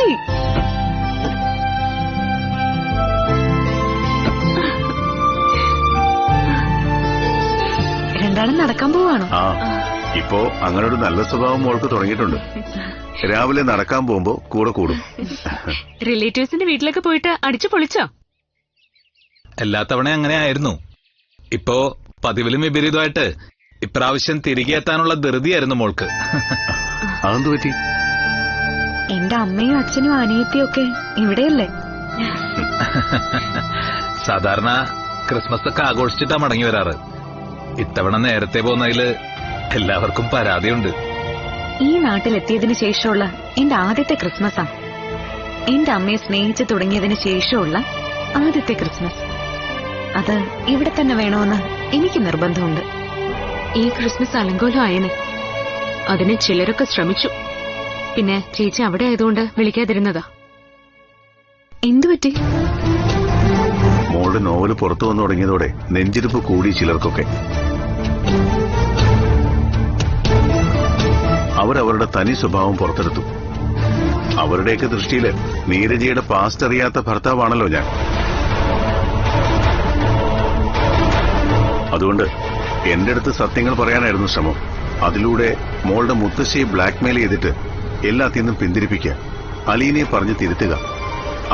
ചേച്ചി. രണ്ടാളും നടക്കാൻ പോവാണോ? ഇപ്പോ അങ്ങനെ ഒരു നല്ല സ്വഭാവം മോൾക്ക് തുടങ്ങിയിട്ടുണ്ട്. രാവിലെ നടക്കാൻ പോകുമ്പോ കൂടെ കൂടും. റിലേറ്റീവ്സിന്റെ വീട്ടിലൊക്കെ പോയിട്ട് അടിച്ചു പൊളിച്ചോ? എല്ലാ തവണ അങ്ങനെ ആയിരുന്നു. ഇപ്പോ പതിവിലും വിപരീതമായിട്ട് ഇപ്രാവശ്യം തിരികെ എത്താനുള്ള ധൃതിയായിരുന്നു മോൾക്ക്. അതെന്തു പറ്റി? എന്റെ അമ്മയും അച്ഛനും അനിയത്തിയും ഒക്കെ ഇവിടെയല്ലേ? സാധാരണ ക്രിസ്മസ് ഒക്കെ ആഘോഷിച്ചിട്ടാ മടങ്ങി വരാറ്. ഇത്തവണ നേരത്തെ പോകുന്നതില് എല്ലാവർക്കും പരാതിയുണ്ട്. ഈ നാട്ടിലെത്തിയതിനു ശേഷമുള്ള എന്റെ ആദ്യത്തെ ക്രിസ്മസാ. എന്റെ അമ്മയെ സ്നേഹിച്ചു തുടങ്ങിയതിന് ശേഷമുള്ള ആദ്യത്തെ ക്രിസ്മസ്. അത് ഇവിടെ തന്നെ വേണമെന്ന് എനിക്ക് നിർബന്ധമുണ്ട്. ഈ ക്രിസ്മസ് അലങ്കോലം ആയനെ. അതിന് ചിലരൊക്കെ ശ്രമിച്ചു. പിന്നെ ചേച്ചി അവിടെ ആയതുകൊണ്ട് വിളിക്കാതിരുന്നതാ. എന്തുപറ്റി? മോളുടെ നോവല് പുറത്തു വന്നു തുടങ്ങിയതോടെ നെഞ്ചിരിപ്പ് കൂടി ചിലർക്കൊക്കെ. അവരവരുടെ തനി സ്വഭാവം പുറത്തെടുത്തു. അവരുടെയൊക്കെ ദൃഷ്ടിയില് നീരജയുടെ പാസ്റ്റ് അറിയാത്ത ഭർത്താവാണല്ലോ ഞാൻ. അതുകൊണ്ട് എന്റെ അടുത്ത് സത്യങ്ങൾ പറയാനായിരുന്നു ശ്രമം. അതിലൂടെ മോളുടെ മുത്തശ്ശിയെ ബ്ലാക്ക്മെയിൽ ചെയ്തിട്ട് എല്ലാത്തിൽ നിന്നും പിന്തിരിപ്പിക്കുക, അലീനെ പറഞ്ഞ് തിരുത്തുക,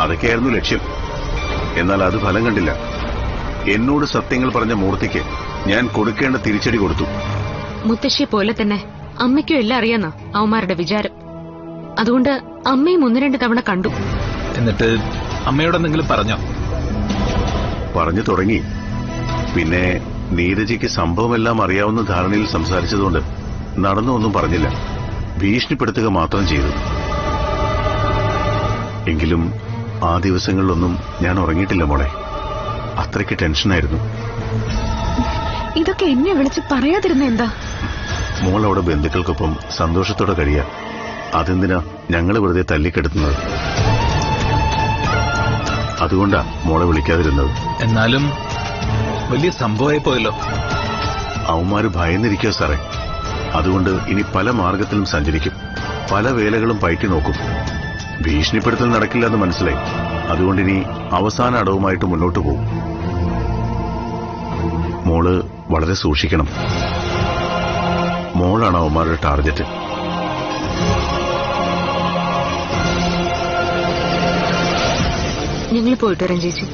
അതൊക്കെയായിരുന്നു ലക്ഷ്യം. എന്നാൽ അത് ഫലം കണ്ടില്ല. എന്നോട് സത്യങ്ങൾ പറഞ്ഞ മൂർത്തിക്ക് ഞാൻ കൊടുക്കേണ്ട തിരിച്ചടി കൊടുത്തു. മുത്തശ്ശിയെ പോലെ തന്നെ അമ്മയ്ക്കും എല്ലാം അറിയാന്നാ അവന്മാരുടെ വിചാരം. അതുകൊണ്ട് അമ്മയും 1-2 തവണ കണ്ടു. എന്നിട്ട് അമ്മയോട് എന്തെങ്കിലും പറഞ്ഞോ? പറഞ്ഞു തുടങ്ങി. പിന്നെ നീരജയ്ക്ക് സംഭവമെല്ലാം അറിയാവുന്ന ധാരണയിൽ സംസാരിച്ചതുകൊണ്ട് നടന്നൊന്നും പറഞ്ഞില്ല, ഭീഷണിപ്പെടുത്തുക മാത്രം ചെയ്തു. എങ്കിലും ആ ദിവസങ്ങളിലൊന്നും ഞാൻ ഉറങ്ങിയിട്ടില്ല മോളെ. അത്രയ്ക്ക് ടെൻഷനായിരുന്നു. ഇതൊക്കെ എന്നെ വിളിച്ച് പറയാതിരുന്ന എന്താ? മോൾ അവിടെ ബന്ധുക്കൾക്കൊപ്പം സന്തോഷത്തോടെ കഴിയാ. അതെന്തിനാ ഞങ്ങള് വെറുതെ തല്ലിക്കെടുത്തുന്നത്? അതുകൊണ്ടാ മോളെ വിളിക്കാതിരുന്നത്. എന്നാലും വലിയ സംഭവമായി പോയല്ലോ. അവന്മാര് ഭയന്നിരിക്കോ സാറേ. അതുകൊണ്ട് ഇനി പല മാർഗത്തിലും സഞ്ചരിക്കും, പല വേലകളും പയറ്റി നോക്കും. ഭീഷണിപ്പെടുത്തൽ നടക്കില്ല എന്ന് മനസ്സിലായി. അതുകൊണ്ടിനി അവസാന അടവുമായിട്ട് മുന്നോട്ടു പോകും. മോള് വളരെ സൂക്ഷിക്കണം. മോളാണ് അവന്മാരുടെ ടാർഗറ്റ്. ഞങ്ങൾ പോയിട്ട് വരാം ചേച്ചി.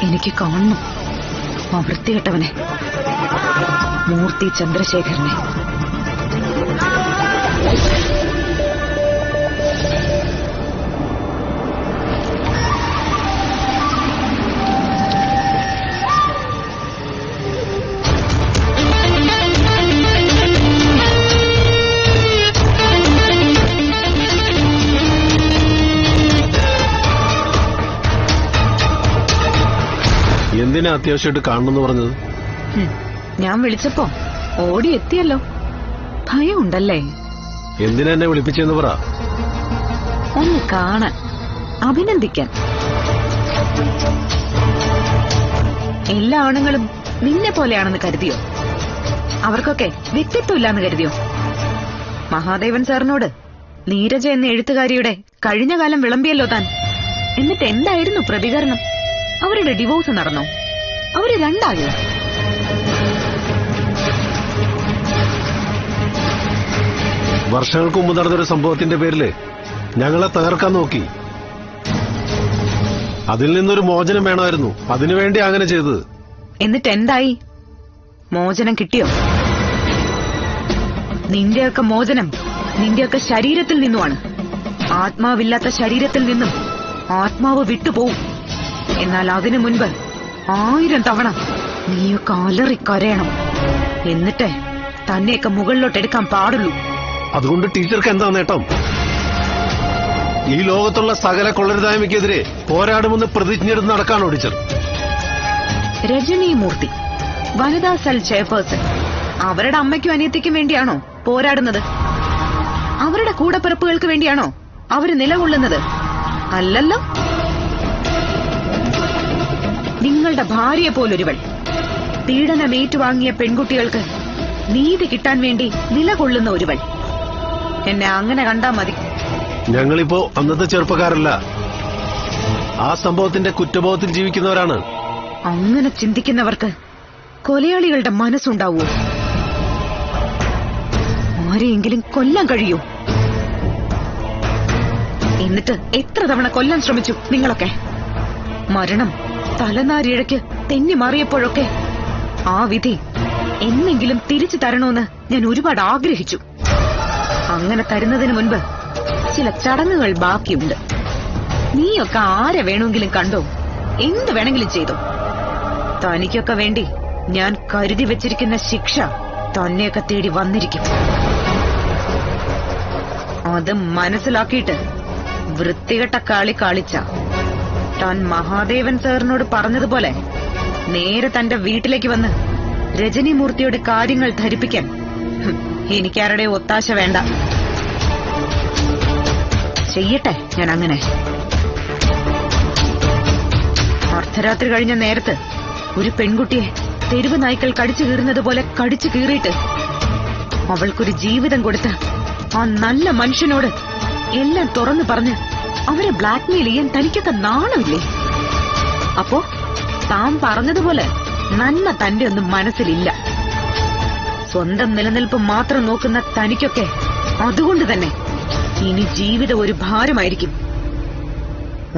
എനിക്ക് കാണണം ആ വൃത്തികെട്ടവനെ, മൂർത്തി ചന്ദ്രശേഖരനെ. എന്തിനാ അത്യാവശ്യമായിട്ട് കാണണമെന്ന് പറഞ്ഞത്? ഞാൻ വിളിച്ചപ്പോ ഓടി എത്തിയല്ലോ. ഭയം ഉണ്ടല്ലേ? എന്തിനാ എന്നെ വിളിപ്പിച്ചെന്ന് പറ. ഒന്ന് കാണാൻ, അഭിനന്ദിക്കാൻ. എല്ലാ ആണുങ്ങളും നിന്നെ പോലെയാണെന്ന് കരുതിയോ? അവർക്കൊക്കെ വ്യക്തിത്വമില്ലാന്ന് കരുതിയോ? മഹാദേവൻ സാറിനോട് നീരജ എന്ന എഴുത്തുകാരിയുടെ കഴിഞ്ഞ കാലം വിളമ്പിയല്ലോ താൻ. എന്നിട്ട് എന്തായിരുന്നു പ്രതികരണം? അവരുടെ ഡിവോഴ്സ് നടന്നോ? അവര് രണ്ടായോ? വർഷങ്ങൾക്ക് മുമ്പ് നടന്നൊരു സംഭവത്തിന്റെ പേരില് ഞങ്ങളെ തകർക്കാൻ നോക്കി. അതിൽ നിന്നൊരു മോചനം വേണമായിരുന്നു. അതിനുവേണ്ടി അങ്ങനെ ചെയ്തത്. എന്നിട്ട് എന്തായി? മോചനം കിട്ടിയോ? നിന്റെയൊക്കെ മോചനം നിന്റെയൊക്കെ ശരീരത്തിൽ നിന്നുമാണ്. ആത്മാവില്ലാത്ത ശരീരത്തിൽ നിന്നും ആത്മാവ് വിട്ടുപോകും. എന്നാൽ അതിനു മുൻപ് 1000 തവണ നീയൊക്കെ അലറിക്കരയണം. എന്നിട്ട് തന്നെയൊക്കെ മുകളിലോട്ടെടുക്കാൻ പാടുള്ളൂ. അതുകൊണ്ട് ടീച്ചർക്ക് എന്താ നേട്ടം? ഈ ലോകത്തുള്ള സകല കൊള്ളരുതായ്മയ്ക്കെതിരെ പോരാടുമെന്ന് പ്രതിജ്ഞയെടുത്ത് നടക്കാണോ ടീച്ചർ? രജനി മൂർത്തി, വനിതാ സെൽ ചെയർപേഴ്സൺ, അവരുടെ അമ്മയ്ക്കും അനിയത്തിക്കും വേണ്ടിയാണോ പോരാടുന്നത്? അവരുടെ കൂടപ്പിറപ്പുകൾക്ക് വേണ്ടിയാണോ അവര് നിലകൊള്ളുന്നത്? അല്ലല്ലോ. നിങ്ങളുടെ ഭാര്യയെ പോലൊരുവൾ പീഡനമേറ്റുവാങ്ങിയ പെൺകുട്ടികൾക്ക് നീതി കിട്ടാൻ വേണ്ടി നിലകൊള്ളുന്ന ഒരുവൾ. എന്നെ അങ്ങനെ കണ്ടാ മതി. ഞങ്ങളിപ്പോ അന്നത്തെ ചെറുപ്പക്കാരല്ല, ആ സംഭവത്തിന്റെ കുറ്റബോധത്തിൽ ജീവിക്കുന്നവരാണ്. അങ്ങനെ ചിന്തിക്കുന്നവർക്ക് കൊലയാളികളുടെ മനസ്സുണ്ടാവൂ? ആരെയെങ്കിലും കൊല്ലാൻ കഴിയൂ? എന്നിട്ട് എത്ര തവണ കൊല്ലാൻ ശ്രമിച്ചു നിങ്ങളൊക്കെ? മരണം തലനാരിഴയ്ക്ക് തെന്നി മാറിയപ്പോഴൊക്കെ ആ വിധി എന്നെങ്കിലും തിരിച്ചു തരണോന്ന് ഞാൻ ഒരുപാട് ആഗ്രഹിച്ചു. അങ്ങനെ തരുന്നതിന് മുൻപ് ചില ചടങ്ങുകൾ ബാക്കിയുണ്ട്. നീയൊക്കെ ആരെ വേണമെങ്കിലും കണ്ടോ, എന്ത് വേണമെങ്കിലും ചെയ്തോ. തനിക്കൊക്കെ വേണ്ടി ഞാൻ കരുതി വെച്ചിരിക്കുന്ന ശിക്ഷ തന്നെയൊക്കെ തേടി വന്നിരിക്കും. അത് മനസ്സിലാക്കിയിട്ട് വൃത്തികെട്ട കളി കളിച്ച താൻ മഹാദേവൻ സാറിനോട് പറഞ്ഞതുപോലെ നേരെ തന്റെ വീട്ടിലേക്ക് വന്ന് രജനിമൂർത്തിയുടെ കാര്യങ്ങൾ ധരിപ്പിക്കാൻ എനിക്കാരുടെ ഒത്താശ വേണ്ട. ചെയ്യട്ടെ ഞാൻ അങ്ങനെ. അർദ്ധരാത്രി കഴിഞ്ഞ നേരത്ത് ഒരു പെൺകുട്ടിയെ തെരുവ് നായ്ക്കൾ കടിച്ചു കീറുന്നത് പോലെ കടിച്ചു കീറിയിട്ട് അവൾക്കൊരു ജീവിതം കൊടുത്ത് ആ നല്ല മനുഷ്യനോട് എല്ലാം തുറന്നു പറഞ്ഞ് അവരെ ബ്ലാക്ക്മെയിൽ ചെയ്യാൻ തനിക്കൊക്കെ നാണമില്ലേ? അപ്പോ താൻ പറഞ്ഞതുപോലെ നന്മ തന്റെ ഒന്നും മനസ്സിലില്ല. സ്വന്തം നിലനിൽപ്പ് മാത്രം നോക്കുന്ന തനിക്കൊക്കെ അതുകൊണ്ട് തന്നെ ഇനി ജീവിതം ഒരു ഭാരമായിരിക്കും.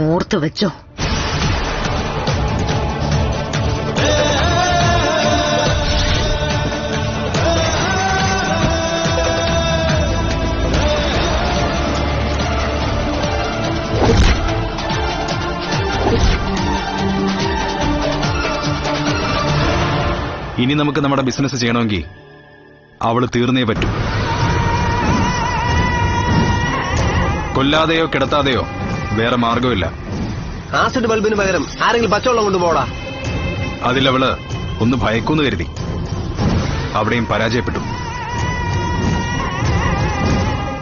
ഓർത്തു വെച്ചോ. ഇനി നമുക്ക് നമ്മുടെ ബിസിനസ് ചെയ്യണമെങ്കിൽ അവള് തീർന്നേ പറ്റൂ. കൊല്ലാതെയോ കിടത്താതെയോ വേറെ മാർഗമില്ല. ആസിഡ് ബൾബിന് പകരം ആരെങ്കിലും പച്ചവെള്ളം കൊണ്ടുപോടാ. അതിലവള് ഒന്ന് ഭയക്കൂന്ന് കരുതി. അവിടെയും പരാജയപ്പെട്ടു.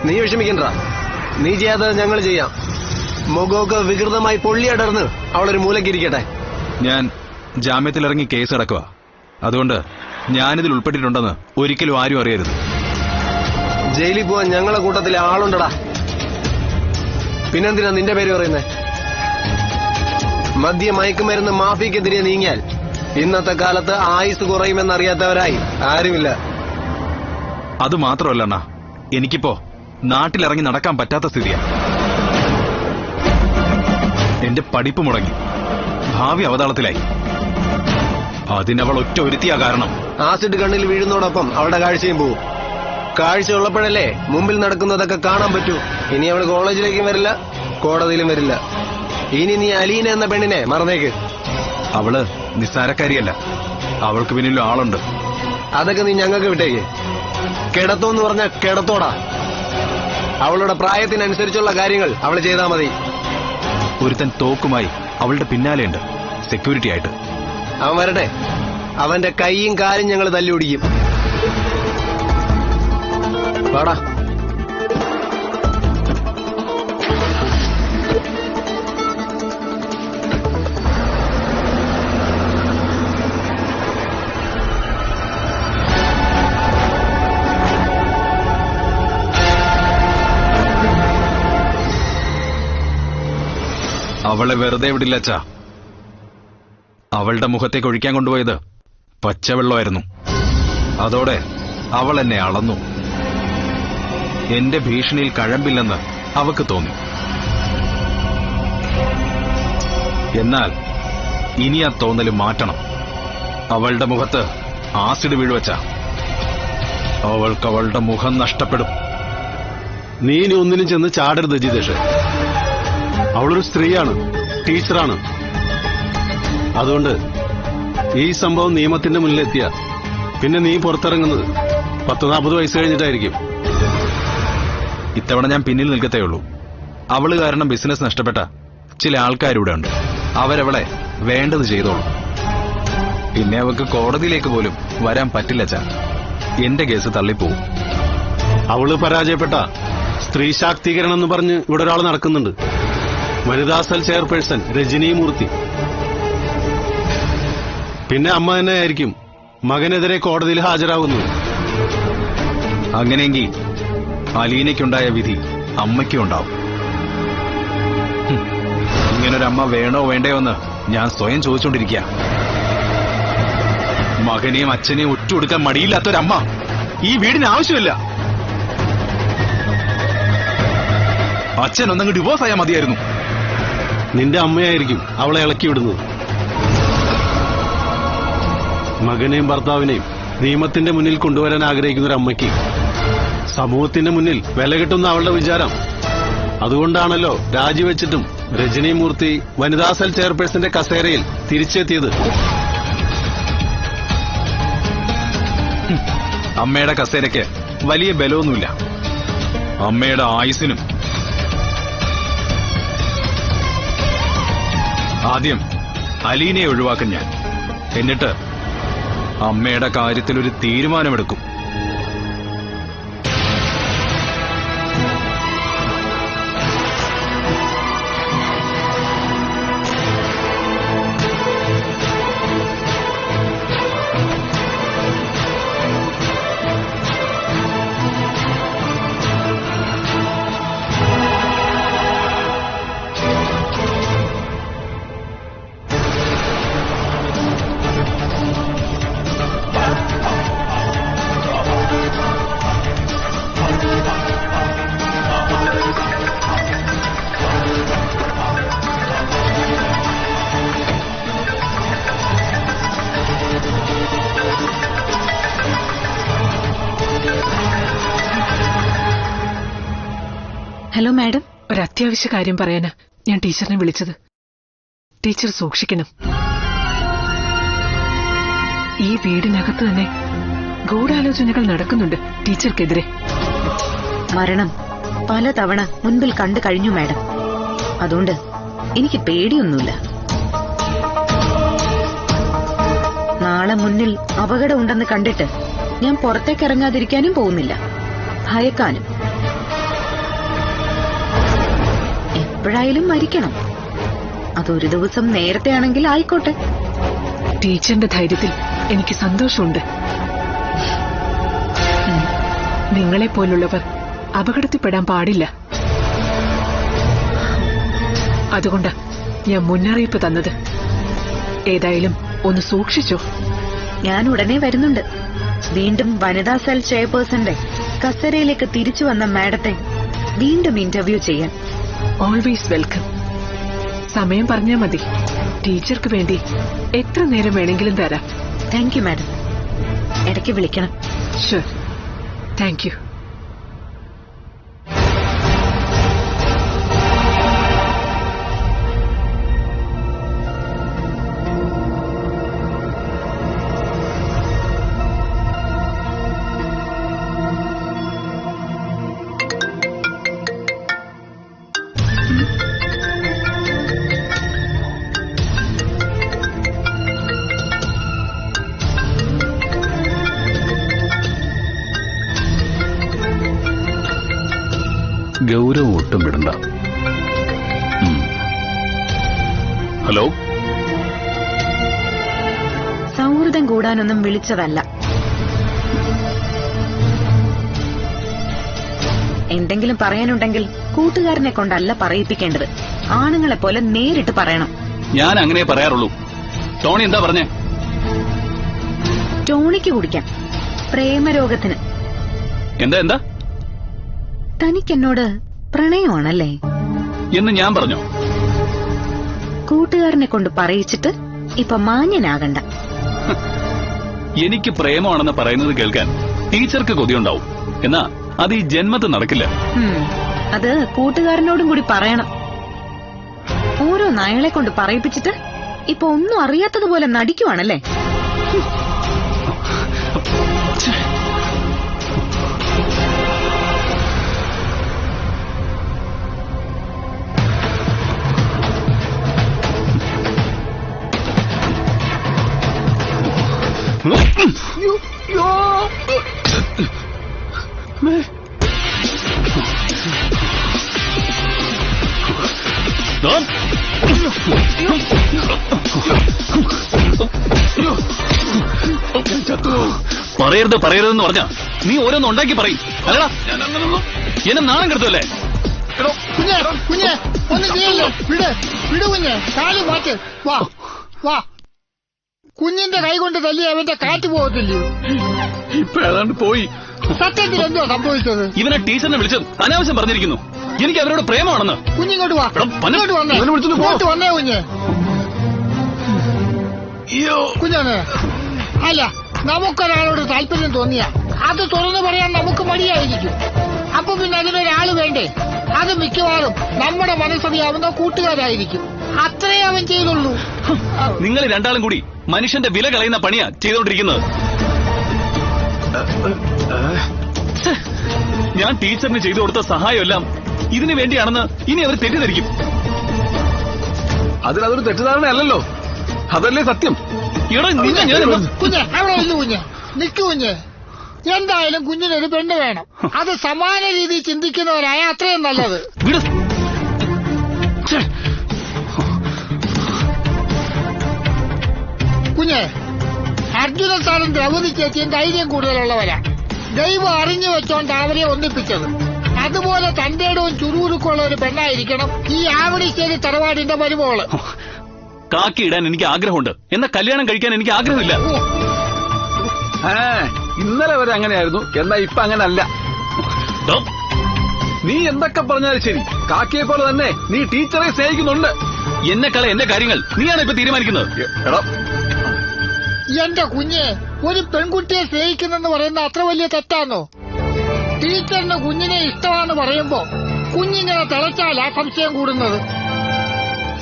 നീ വിഷമിക്കണ്ട, നീ ചെയ്യാതെ ഞങ്ങൾ ചെയ്യാം. മുഖമൊക്കെ വികൃതമായി പൊള്ളിയടർന്ന് അവളൊരു മൂലക്കിരിക്കട്ടെ. ഞാൻ ജാമ്യത്തിലിറങ്ങി കേസ് അടക്കുക. അതുകൊണ്ട് ഞാനിതിൽ ഉൾപ്പെട്ടിട്ടുണ്ടെന്ന് ഒരിക്കലും ആരും അറിയരുത്. ജയിലിൽ പോവാൻ ഞങ്ങളെ കൂട്ടത്തിലെ ആളുണ്ടടാ. പിന്നെന്തിനാ നിന്റെ പേര് പറയുന്നേ? മദ്യ മയക്കുമരുന്ന് മാഫിക്കെതിരെ നീങ്ങിയാൽ ഇന്നത്തെ കാലത്ത് ആയുസ് കുറയുമെന്നറിയാത്തവരായി ആരുമില്ല. അത് മാത്രമല്ല അണ്ണാ, എനിക്കിപ്പോ നാട്ടിലിറങ്ങി നടക്കാൻ പറ്റാത്ത സ്ഥിതിയാ. എന്റെ പഠിപ്പ് മുടങ്ങി, ഭാവി അവതാളത്തിലായി. അതിനവൾ ഒറ്റ ഒരുത്തിയാ കാരണം. ആസിഡ് കണ്ണിൽ വീഴുന്നതോടൊപ്പം അവളുടെ കാഴ്ചയും പോവും. കാഴ്ച ഉള്ളപ്പോഴല്ലേ മുമ്പിൽ നടക്കുന്നതൊക്കെ കാണാൻ പറ്റൂ. ഇനി അവൾ കോളേജിലേക്കും വരില്ല, കോടതിയിലും വരില്ല. ഇനി നീ അലീന എന്ന പെണ്ണിനെ മറന്നേക്ക്. അവള് നിസ്സാരക്കാരിയല്ല, അവൾക്ക് പിന്നിലും ആളുണ്ട്. അതൊക്കെ നീ ഞങ്ങൾക്ക് വിട്ടേക്ക്. കിടത്തോന്ന് പറഞ്ഞാൽ കിടത്തോടാ. അവളുടെ പ്രായത്തിനനുസരിച്ചുള്ള കാര്യങ്ങൾ അവൾ ചെയ്താൽ മതി. ഒരുത്തൻ തോക്കുമായി അവളുടെ പിന്നാലെയുണ്ട്, സെക്യൂരിറ്റി ആയിട്ട്. അവൻ വരട്ടെ, അവന്റെ കൈയും കാലും ഞങ്ങൾ തല്ലുപിടിക്കും. വാടാ. അവളെ വെറുതെ വിടില്ല അച്ഛാ. അവളുടെ മുഖത്തേക്ക് ഒഴിക്കാൻ കൊണ്ടുപോയത് പച്ചവെള്ളമായിരുന്നു. അതോടെ അവൾ എന്നെ അളന്നു. എന്റെ ഭീഷണിയിൽ കഴമ്പില്ലെന്ന് അവക്ക് തോന്നി. എന്നാൽ ഇനി ആ തോന്നല് മാറ്റണം. അവളുടെ മുഖത്ത് ആസിഡ് വീഴുവച്ച അവൾക്ക് അവളുടെ മുഖം നഷ്ടപ്പെടും. നീ ഇനി ഒന്നിനും ചെന്ന് ചാടരുത് ജിതേഷ്. അവളൊരു സ്ത്രീയാണ്, ടീച്ചറാണ്. അതുകൊണ്ട് ഈ സംഭവം നിയമത്തിന്റെ മുന്നിലെത്തിയ പിന്നെ നീ പുറത്തിറങ്ങുന്നത് 40 വയസ്സ് കഴിഞ്ഞിട്ടായിരിക്കും. ഇത്തവണ ഞാൻ പിന്നിൽ നിൽക്കത്തേയുള്ളൂ. അവള് കാരണം ബിസിനസ് നഷ്ടപ്പെട്ട ചില ആൾക്കാരിവിടെ ഉണ്ട്. അവരവളെ വേണ്ടത് ചെയ്തോളൂ. പിന്നെ അവൾക്ക് കോടതിയിലേക്ക് പോലും വരാൻ പറ്റില്ല ചാ. എന്റെ കേസ് തള്ളിപ്പോവും. അവള് പരാജയപ്പെട്ട സ്ത്രീ ശാക്തീകരണം എന്ന് പറഞ്ഞ് ഇവിടെ ഒരാൾ നടക്കുന്നുണ്ട്. വനിതാ സെൽ ചെയർപേഴ്സൺ രജനിമൂർത്തി. പിന്നെ അമ്മ തന്നെ ആയിരിക്കും മകനെതിരെ കോടതിയിൽ ഹാജരാകുന്നത്. അങ്ങനെയെങ്കിൽ അലീനയ്ക്കുണ്ടായ വിധി അമ്മയ്ക്കും ഉണ്ടാവും. ഇങ്ങനൊരമ്മ വേണോ വേണ്ടയോ എന്ന് ഞാൻ സ്വയം ചോദിച്ചുകൊണ്ടിരിക്കുക. മകനെയും അച്ഛനെയും ഒറ്റുകൊടുക്കാൻ മടിയില്ലാത്തൊരമ്മ ഈ വീടിന് ആവശ്യമില്ല. അച്ഛൻ ഒന്നങ്ങ് ഡിവോഴ്സ് ആയാൽ മതിയായിരുന്നു. നിന്റെ അമ്മയായിരിക്കും അവളെ ഇളക്കി വിടുന്നത്. മകനെയും ഭർത്താവിനെയും നിയമത്തിന്റെ മുന്നിൽ കൊണ്ടുവരാൻ ആഗ്രഹിക്കുന്ന ഒരു അമ്മയ്ക്ക് സമൂഹത്തിന്റെ മുന്നിൽ വില കിട്ടുന്ന അവളുടെ വിചാരം. അതുകൊണ്ടാണല്ലോ രാജിവെച്ചിട്ടും രജനി മൂർത്തി വനിതാ സെൽ ചെയർപേഴ്സന്റെ കസേരയിൽ തിരിച്ചെത്തിയത്. അമ്മയുടെ കസേരയ്ക്ക് വലിയ ബലമൊന്നുമില്ല. അമ്മയുടെ ആയുസിനും. ആദ്യം അലീനയെ ഒഴിവാക്കും ഞാൻ. എന്നിട്ട് അമ്മയുടെ കാര്യത്തിൽ ഒരു തീരുമാനമെടുക്കും. ഹലോ മാഡം, ഒരു അത്യാവശ്യ കാര്യം പറയാനാ ഞാൻ ടീച്ചറിനെ വിളിച്ചത്. ടീച്ചർ സൂക്ഷിക്കണം. ഈ വീടിനകത്ത് തന്നെ ഗൂഢാലോചനകൾ നടക്കുന്നുണ്ട് ടീച്ചർക്കെതിരെ. മരണം പലതവണ മുൻപിൽ കണ്ടു കഴിഞ്ഞു മാഡം. അതുകൊണ്ട് എനിക്ക് പേടിയൊന്നുമില്ല. നാളെ മുന്നിൽ അപകടം ഉണ്ടെന്ന് കണ്ടിട്ട് ഞാൻ പുറത്തേക്ക് ഇറങ്ങാതിരിക്കാനും പോകുന്നില്ല, ഭയക്കാനും. എപ്പോഴായാലും മരിക്കണം. അതൊരു ദിവസം നേരത്തെ ആണെങ്കിൽ ആയിക്കോട്ടെ. ടീച്ചറിന്റെ ധൈര്യത്തിൽ എനിക്ക് സന്തോഷമുണ്ട്. നിങ്ങളെപ്പോലുള്ളവർ അപകടത്തിൽപ്പെടാൻ പാടില്ല. അതുകൊണ്ടാ ഞാൻ മുന്നറിയിപ്പ് തന്നത്. ഏതായാലും ഒന്ന് സൂക്ഷിച്ചോ. ഞാൻ ഉടനെ വരുന്നുണ്ട്. വീണ്ടും വനിതാ സെൽ ചെയർപേഴ്സന്റെ കസേരയിലേക്ക് തിരിച്ചു വന്ന മാഡത്തെ വീണ്ടും ഇന്റർവ്യൂ ചെയ്യാൻ. Always welcome. സമയം പറഞ്ഞാൽ മതി. ടീച്ചർക്ക് വേണ്ടി എത്ര നേരം വേണമെങ്കിലും തരാം. Thank you madam. ഇടയ്ക്ക് വിളിക്കണം. ഷുവർ. Thank you. ഗൗരവം ഒട്ടും വിടണ്ട. ഹലോ, സൗഹൃദം കൂടാനൊന്നും വിളിച്ചതല്ല. എന്തെങ്കിലും പറയാനുണ്ടെങ്കിൽ കൂട്ടുകാരനെ കൊണ്ടല്ല പറയിപ്പിക്കേണ്ടത്. ആണുങ്ങളെ പോലെ നേരിട്ട് പറയണം. ഞാൻ അങ്ങനെ പറയാറുള്ളൂ. ടോണി എന്താ പറഞ്ഞേ? ടോണിക്ക് കുടിക്കാൻ, പ്രേമരോഗത്തിന്. എന്താ എന്താ? തനിക്കെന്നോട് പ്രണയമാണല്ലേ എന്ന് ഞാൻ പറഞ്ഞോ? കൂട്ടുകാരനെ കൊണ്ട് പറയിച്ചിട്ട് ഇപ്പൊ മാന്യനാകണ്ട. എനിക്ക് പ്രേമമാണെന്ന് പറയുന്നത് കേൾക്കാൻ ടീച്ചർക്ക് കൊതിയുണ്ടാവും. എന്നാ അത് ഈ ജന്മത്ത് നടക്കില്ല. അത് കൂട്ടുകാരനോടും കൂടി പറയണം. ഓരോ നായകളെ കൊണ്ട് പറയിപ്പിച്ചിട്ട് ഇപ്പൊ ഒന്നും അറിയാത്തതുപോലെ നടിക്കുവാണല്ലേ. പറയരുതെന്ന് പറഞ്ഞ നീ ഓരോന്ന് ഉണ്ടാക്കി പറയും അല്ലടാ. എന്നെ നാണം കെടുത്തല്ലേ? കുഞ്ഞെ കുഞ്ഞെ ഒന്നും ചെയ്യല്ലേ, വിട് വിട് കുഞ്ഞെ, കാല് മാറ്റ്, വാ വാ. കുഞ്ഞിന്റെ കൈ കൊണ്ട് തല്ലി അവന്റെ കാറ്റ് പോകത്തില്ലയോ? ഇപ്പൊ ഏതാണ്ട് പോയി. സത്യത്തിൽ എന്തോ സംഭവിച്ചത്? ഇവനെ ടീച്ചറിനെ വിളിച്ചത് അനാവശ്യം പറഞ്ഞിരിക്കുന്നു. എനിക്ക് അവരോട് പ്രേമമാണെന്ന്. കുഞ്ഞിങ്ങോട്ട് വാ, ഇങ്ങോട്ട് വന്നേ, ഇങ്ങോട്ട് വന്നേ കുഞ്ഞെ. കുഞ്ഞാണ് അല്ല, നമുക്കൊരാളോട് താല്പര്യം തോന്നിയാ അത് തുറന്നു പറയാൻ നമുക്ക് മടിയായിരിക്കും. അപ്പൊ പിന്നെ അതിനൊരാള് വേണ്ടേ? അത് മിക്കവാറും നമ്മുടെ മനസ്സറിയാവുന്ന കൂട്ടുകാരായിരിക്കും. അത്രേ അവൻ ചെയ്തുള്ളൂ. നിങ്ങൾ രണ്ടാളും കൂടി മനുഷ്യന്റെ വില കളയുന്ന പണിയാ ചെയ്തോണ്ടിരിക്കുന്നത്. ഞാൻ ടീച്ചറിന് ചെയ്തു കൊടുത്ത സഹായമെല്ലാം ഇതിനു വേണ്ടിയാണെന്ന് ഇനി അവർ തെറ്റിദ്ധരിക്കും. അതിലതൊരു തെറ്റിദ്ധാരണയല്ലോ, അതല്ലേ സത്യം. കുഞ്ഞെ അവിടെ ഇല്ലു, കുഞ്ഞെ നിൽക്കു. കുഞ്ഞെ എന്തായാലും കുഞ്ഞിനൊരു പെണ്ണ് വേണം. അത് സമാന രീതിയിൽ ചിന്തിക്കുന്നവരായ അത്രയും നല്ലത്. കുഞ്ഞെ, അർജുന സാറും ദ്രൗപദി ചേച്ചിയും ധൈര്യം കൂടുതലുള്ളവരാ. ദൈവം അറിഞ്ഞു വെച്ചോണ്ട് അവരെ ഒന്നിപ്പിച്ചത്. അതുപോലെ തന്റെ ഇടവും ചുരുക്കുള്ള ഒരു പെണ്ണായിരിക്കണം ഈ ആവണിശ്ശേരി തറവാടിന്റെ മരുമോള്. കാക്കി ഇടാൻ എനിക്ക് ആഗ്രഹമുണ്ട്, എന്നാ കല്യാണം കഴിക്കാൻ എനിക്ക് ആഗ്രഹമില്ല. ഇന്നലെ വരെ അങ്ങനെയായിരുന്നു, എന്നാ ഇപ്പൊ അങ്ങനല്ല. നീ എന്തൊക്കെ പറഞ്ഞാലും ശരി, കാക്കിയെ പോലെ തന്നെ നീ ടീച്ചറെ സ്നേഹിക്കുന്നുണ്ട്. എന്നെക്കളെ എന്റെ കാര്യങ്ങൾ നീയാണ് ഇപ്പൊ തീരുമാനിക്കുന്നത്. എന്റെ കുഞ്ഞെ, ഒരു പെൺകുട്ടിയെ സ്നേഹിക്കുന്നെന്ന് പറയുന്ന അത്ര വലിയ തെറ്റാന്നോ? ടീച്ചറിന് കുഞ്ഞിനെ ഇഷ്ടമാണെന്ന് പറയുമ്പോ കുഞ്ഞിങ്ങനെ തിളച്ചാലാ സംശയം കൂടുന്നത്.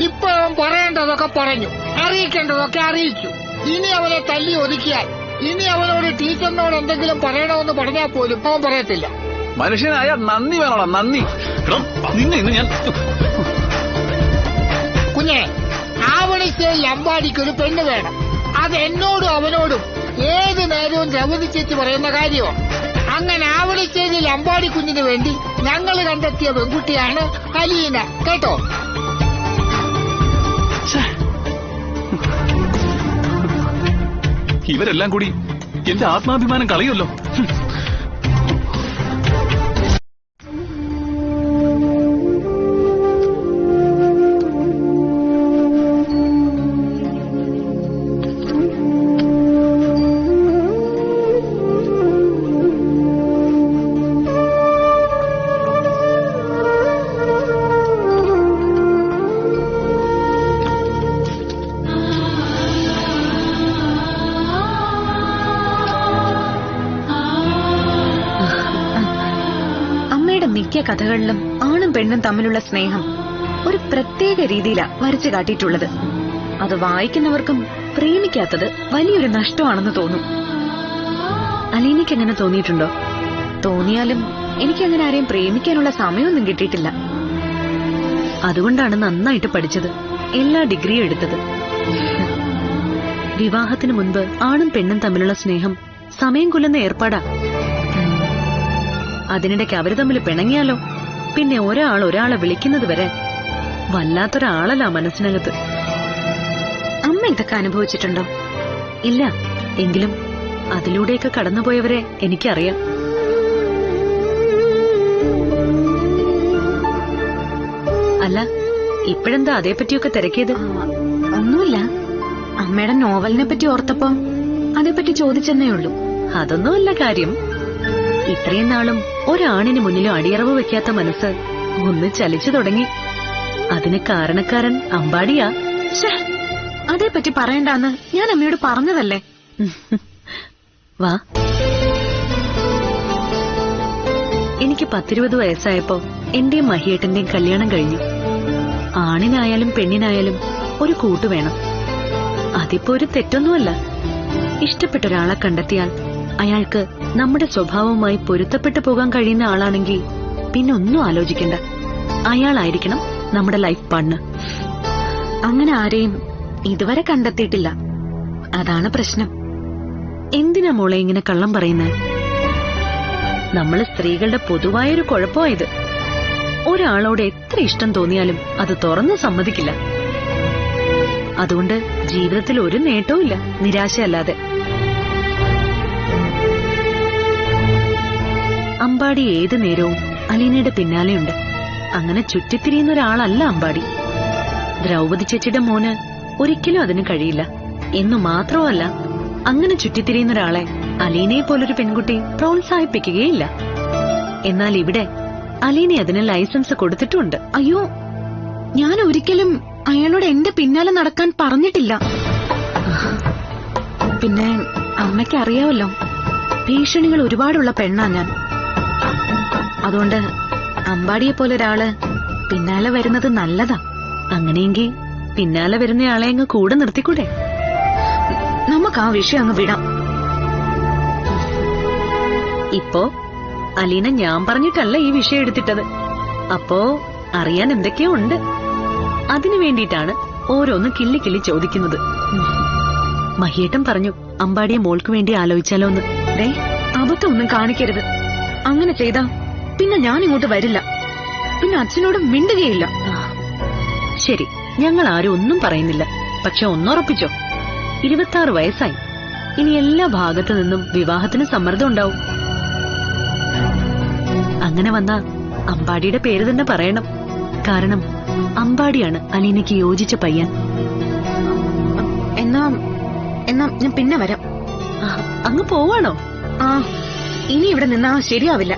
ഇപ്പൊ അവൻ പറയേണ്ടതൊക്കെ പറഞ്ഞു, അറിയിക്കേണ്ടതൊക്കെ അറിയിച്ചു. ഇനി അവനെ തല്ലി ഒതുക്കിയാൽ ഇനി അവനോട് ടീച്ചറിനോട് എന്തെങ്കിലും പറയണമെന്ന് പറഞ്ഞാൽ പോലും അവൻ പറയത്തില്ല. മനുഷ്യനായ നന്ദി വേണോടാ, നന്ദി. നിന്നെ ഇന്ന് ഞാൻ കുഞ്ഞെ, ആവണിശ്ശേരി അമ്പാടിക്കൊരു പെണ്ണ് വേണം. അത് എന്നോടും അവനോടും ഏത് നേരവും ദ്രൗപദി ചേച്ചി പറയുന്ന കാര്യമോ. അങ്ങനെ ആവണിശ്ശേരിയിൽ അമ്പാടി കുഞ്ഞിന് വേണ്ടി ഞങ്ങൾ കണ്ടെത്തിയ പെൺകുട്ടിയാണ് അലീന. കേട്ടോ? ഇവരെല്ലാം കൂടി എന്റെ ആത്മാഭിമാനം കളയുമല്ലോ. മിക്ക കഥകളിലും ആണും പെണ്ണും തമ്മിലുള്ള സ്നേഹം ഒരു പ്രത്യേക രീതിയിലാ വരച്ചു കാട്ടിയിട്ടുള്ളത്. അത് വായിക്കുന്നവർക്കും പ്രേമിക്കാത്തത് വലിയൊരു നഷ്ടമാണെന്ന് തോന്നും. അലീനയ്ക്ക് അങ്ങനെ തോന്നിയിട്ടുണ്ടോ? തോന്നിയാലും എനിക്കങ്ങനെ ആരെയും പ്രേമിക്കാനുള്ള സമയമൊന്നും കിട്ടിയിട്ടില്ല. അതുകൊണ്ടാണ് നന്നായിട്ട് പഠിച്ചത്, എല്ലാ ഡിഗ്രിയും എടുത്തത്. വിവാഹത്തിന് മുൻപ് ആണും പെണ്ണും തമ്മിലുള്ള സ്നേഹം സമയം കൊല്ലുന്ന ഏർപ്പാടാ. അതിനിടയ്ക്ക് അവര് തമ്മിൽ പിണങ്ങിയാലോ പിന്നെ ഒരാളെ വിളിക്കുന്നത് വരെ വല്ലാത്തൊരാളല്ല മനസ്സിനകത്ത്. അമ്മ ഇതൊക്കെ അനുഭവിച്ചിട്ടുണ്ടോ? ഇല്ല, എങ്കിലും അതിലൂടെയൊക്കെ കടന്നുപോയവരെ എനിക്കറിയാം. അല്ല, ഇപ്പോഴെന്താ അതേപ്പറ്റിയൊക്കെ തിരക്കിയത്? ഒന്നുമില്ല, അമ്മയുടെ നോവലിനെ പറ്റി ഓർത്തപ്പോ അതേപ്പറ്റി ചോദിച്ചെന്നേ ഉള്ളൂ. അതൊന്നുമല്ല കാര്യം. ഇത്രയും നാളും ഒരാണിന് മുന്നിലും അടിയറവ് വെക്കാത്ത മനസ്സ് ഒന്ന് ചലിച്ചു തുടങ്ങി. അതിന് കാരണക്കാരൻ അമ്പാടിയാ. അതേപ്പറ്റി പറയണ്ടാന്ന് ഞാൻ അമ്മയോട് പറഞ്ഞതല്ലേ. വാ. എനിക്ക് 10-20 വയസ്സായപ്പോ എന്റെയും മഹിയേട്ടന്റെയും കല്യാണം കഴിഞ്ഞു. ആണിനായാലും പെണ്ണിനായാലും ഒരു കൂട്ടു വേണം. അതിപ്പോ ഒരു തെറ്റൊന്നുമല്ല. ഇഷ്ടപ്പെട്ട ഒരാളെ കണ്ടെത്തിയാൽ അയാൾക്ക് നമ്മുടെ സ്വഭാവവുമായി പൊരുത്തപ്പെട്ടു പോകാൻ കഴിയുന്ന ആളാണെങ്കിൽ പിന്നെ ഒന്നും ആലോചിക്കണ്ട, അയാളായിരിക്കണം നമ്മുടെ ലൈഫ് പാർട്ണർ. അങ്ങനെ ആരെയും ഇതുവരെ കണ്ടെത്തിയിട്ടില്ല. അതാണ് പ്രശ്നം. എന്തിനാ മോളെ ഇങ്ങനെ കള്ളം പറയുന്നത്? നമ്മള് സ്ത്രീകളുടെ പൊതുവായൊരു കുഴപ്പമായത്. ഒരാളോട് എത്ര ഇഷ്ടം തോന്നിയാലും അത് തുറന്നു സമ്മതിക്കില്ല. അതുകൊണ്ട് ജീവിതത്തിൽ ഒരു നേട്ടവും ഇല്ല നിരാശയല്ലാതെ. അമ്പാടി ഏതു നേരവും അലീനയുടെ പിന്നാലെയുണ്ട്. അങ്ങനെ ചുറ്റിത്തിരിയുന്ന ഒരാളല്ല അമ്പാടി. ദ്രൗപദി ചേച്ചിയുടെ മോന് ഒരിക്കലും അതിന് കഴിയില്ല എന്നു മാത്രമല്ല, അങ്ങനെ ചുറ്റിത്തിരിയുന്ന ഒരാളെ അലീനയെ പോലൊരു പെൺകുട്ടി പ്രോത്സാഹിപ്പിക്കുകയില്ല. എന്നാൽ ഇവിടെ അലീന അതിന് ലൈസൻസ് കൊടുത്തിട്ടുണ്ട്. അയ്യോ, ഞാൻ ഒരിക്കലും അയാളോട് എന്റെ പിന്നാലെ നടക്കാൻ പറഞ്ഞിട്ടില്ല. പിന്നെ അമ്മയ്ക്ക് അറിയാമല്ലോ, ഭീഷണികൾ ഒരുപാടുള്ള പെണ്ണാ ഞാൻ. അതുകൊണ്ട് അമ്പാടിയെ പോലെ ഒരാള് പിന്നാലെ വരുന്നത് നല്ലതാ. അങ്ങനെയെങ്കിൽ പിന്നാലെ വരുന്നയാളെ അങ്ങ് കൂടെ നിർത്തിക്കൂടെ? നമുക്ക് ആ വിഷയം അങ്ങ് വിടാം. ഇപ്പോ അലീന ഞാൻ പറഞ്ഞിട്ടല്ല ഈ വിഷയം എടുത്തിട്ടത്. അപ്പോ അറിയാൻ എന്തൊക്കെയോ ഉണ്ട്. അതിനു വേണ്ടിയിട്ടാണ് ഓരോന്ന് കിള്ളി കിള്ളി ചോദിക്കുന്നത്. മഹിയേട്ടൻ പറഞ്ഞു അമ്പാടിയെ മോൾക്ക് വേണ്ടി ആലോചിച്ചാലോന്ന്. ദേ, അബദ്ധമൊന്നും കാണിക്കരുത്. അങ്ങനെ ചെയ്താ പിന്നെ ഞാൻ ഇങ്ങോട്ട് വരില്ല. പിന്നെ അച്ഛനോട് മിണ്ടുകയില്ല. ശരി, ഞങ്ങൾ ആരും ഒന്നും പറയുന്നില്ല. പക്ഷെ ഒന്നുറപ്പിച്ചോ, 26 വയസ്സായി. ഇനി എല്ലാ ഭാഗത്തു നിന്നും വിവാഹത്തിന് സമ്മർദ്ദം ഉണ്ടാവും. അങ്ങനെ വന്നാ അമ്പാടിയുടെ പേര് തന്നെ പറയണം. കാരണം അമ്പാടിയാണ് അലീനയ്ക്ക് യോജിച്ച പയ്യൻ. എന്നാ ഞാൻ പിന്നെ വരാം. അങ്ങ് പോവാണോ? ഇനി ഇവിടെ നിന്നാ ശരിയാവില്ല.